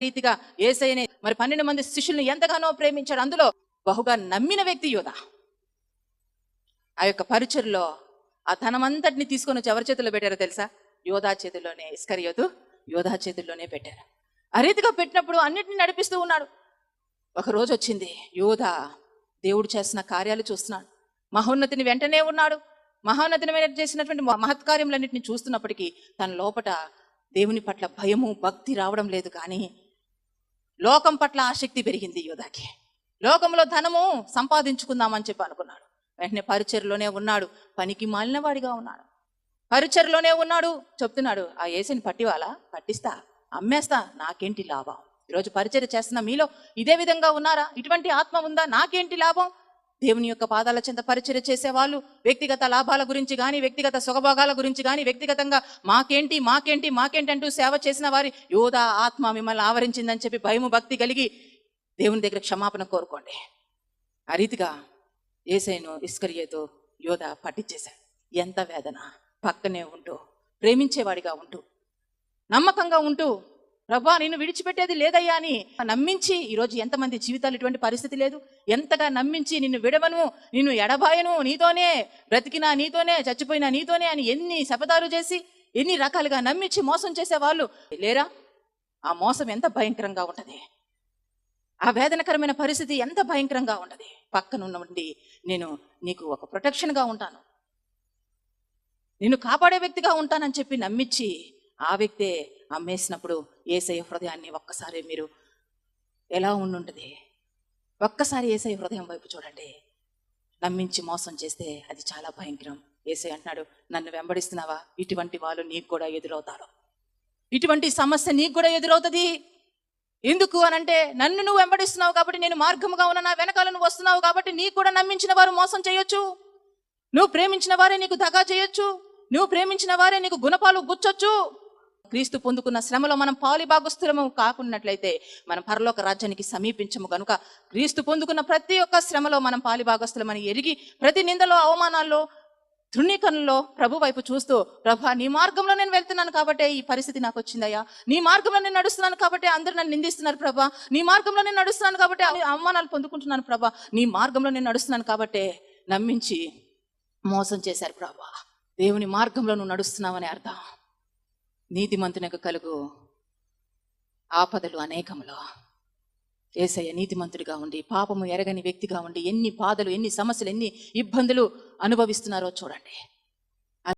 రీతిగా యేసయ్యని మరి 12 మంది శిష్యుల్ని ఎంతగానో ప్రేమించాడు. అందులో బహుగా నమ్మిన వ్యక్తి యోధ. ఆ యొక్క పరిచర్లో ఆ ధనమంతటిని తీసుకొని వచ్చి ఎవరి చేతుల్లో పెట్టారో తెలుసా? యోధా చేతుల్లోనే, ఇస్కరియోతు యోధా చేతుల్లోనే పెట్టారు. ఆ రీతిగా పెట్టినప్పుడు అన్నిటిని నడిపిస్తూ ఉన్నాడు. ఒక రోజు వచ్చింది, యోధ దేవుడు చేసిన కార్యాలు చూస్తున్నాడు. మహోన్నతిని వెంటనే ఉన్నాడు. మహోన్నతిని చేసినటువంటి మహత్కార్యములన్నింటినీ చూస్తున్నప్పటికీ తన లోపట దేవుని పట్ల భయము భక్తి రావడం లేదు. కానీ లోకం పట్ల ఆసక్తి పెరిగింది యోధాకి. లోకంలో ధనము సంపాదించుకుందామని చెప్పి అనుకున్నాడు. వెంటనే పరిచర్లోనే ఉన్నాడు, పనికి మాలిన వాడిగా ఉన్నాడు. పరిచర్లోనే ఉన్నాడు, చెప్తున్నాడు, ఆ యేసుని పట్టిస్తా, అమ్మేస్తా, నాకేంటి లాభం? ఈరోజు పరిచర్య చేస్తున్న మీలో ఇదే విధంగా ఉన్నారా? ఇటువంటి ఆత్మ ఉందా? నాకేంటి లాభం? దేవుని యొక్క పాదాల చెంత పరిచర్య చేసేవాళ్ళు వ్యక్తిగత లాభాల గురించి కానీ, వ్యక్తిగత సుఖభోగాల గురించి కానీ, వ్యక్తిగతంగా మాకేంటి మాకేంటి మాకేంటి అంటూ సేవ చేసిన వారి యోధా ఆత్మ మిమ్మల్ని ఆవరించిందని చెప్పి భయము భక్తి కలిగి దేవుని దగ్గర క్షమాపణ కోరుకోండి. ఆ రీతిగా యేసయ్యను ఇస్కరియోతు యోధ పట్టించేశాడు. ఎంత వేదన! పక్కనే ఉంటూ, ప్రేమించేవాడిగా ఉంటూ, నమ్మకంగా ఉంటూ, ప్రభా నిన్ను విడిచిపెట్టేది లేదయ్యా అని నమ్మించి, ఈరోజు ఎంతమంది జీవితాలు ఇటువంటి పరిస్థితి లేదు. ఎంతగా నమ్మించి నిన్ను విడవను, నిన్ను ఎడబాయను, నీతోనే బ్రతికినా నీతోనే, చచ్చిపోయినా నీతోనే అని ఎన్ని శపథాలు చేసి ఎన్ని రకాలుగా నమ్మించి మోసం చేసే వాళ్ళు లేరా? ఆ మోసం ఎంత భయంకరంగా ఉంటది, ఆ వేదనకరమైన పరిస్థితి ఎంత భయంకరంగా ఉంటది. పక్కనుండి నేను నీకు ఒక ప్రొటెక్షన్గా ఉంటాను, నిన్ను కాపాడే వ్యక్తిగా ఉంటానని చెప్పి నమ్మించి ఆ వ్యక్తే అమ్మేసినప్పుడు యేసయ్య హృదయాన్ని ఒక్కసారి మీరు ఎలా ఉండుంటుంది? ఒక్కసారి యేసయ్య హృదయం వైపు చూడండి. నమ్మించి మోసం చేస్తే అది చాలా భయంకరం. యేసయ్య అంటున్నాడు, నన్ను వెంబడిస్తున్నావా? ఇటువంటి వాళ్ళు నీకు కూడా ఎదురవుతారు. ఇటువంటి సమస్య నీకు కూడా ఎదురవుతుంది. ఎందుకు అనంటే, నన్ను నువ్వు వెంబడిస్తున్నావు కాబట్టి, నేను మార్గముగా ఉన్న నా వెనకాల నువ్వు వస్తున్నావు కాబట్టి నీకు కూడా నమ్మించిన వారు మోసం చేయొచ్చు. నువ్వు ప్రేమించిన వారే నీకు దగా చేయొచ్చు. నువ్వు ప్రేమించిన వారే నీకు గుణపాలు గుచ్చొచ్చు. క్రీస్తు పొందుకున్న శ్రమలో మనం పాలిభాగస్థులము కాకున్నట్లయితే మనం పరలోక రాజ్యానికి సమీపించము. కనుక క్రీస్తు పొందుకున్న ప్రతి ఒక్క శ్రమలో మనం పాలిభాగస్థులమని ఎరిగి, ప్రతి నిందలో, అవమానాల్లో, తృణీకరణలో ప్రభు వైపు చూస్తూ, ప్రభా నీ మార్గంలో నేను వెళ్తున్నాను కాబట్టి ఈ పరిస్థితి నాకు వచ్చిందయ్యా, నీ మార్గంలో నేను నడుస్తున్నాను కాబట్టి అందరూ నన్ను నిందిస్తున్నారు ప్రభా, నీ మార్గంలో నేను నడుస్తున్నాను కాబట్టి అవమానాలు పొందుకుంటున్నాను ప్రభా, నీ మార్గంలో నేను నడుస్తున్నాను కాబట్టి నమ్మించి మోసం చేశారు ప్రభా. దేవుని మార్గంలో నువ్వు నడుస్తున్నావని అర్థం. నీతిమంతునికి కలుగు ఆపదలు అనేకములో యేసయ్య నీతిమంతుడిగా ఉండి, పాపము ఎరగని వ్యక్తిగా ఉండి ఎన్ని బాధలు, ఎన్ని సమస్యలు, ఎన్ని ఇబ్బందులు అనుభవిస్తున్నారో చూడండి.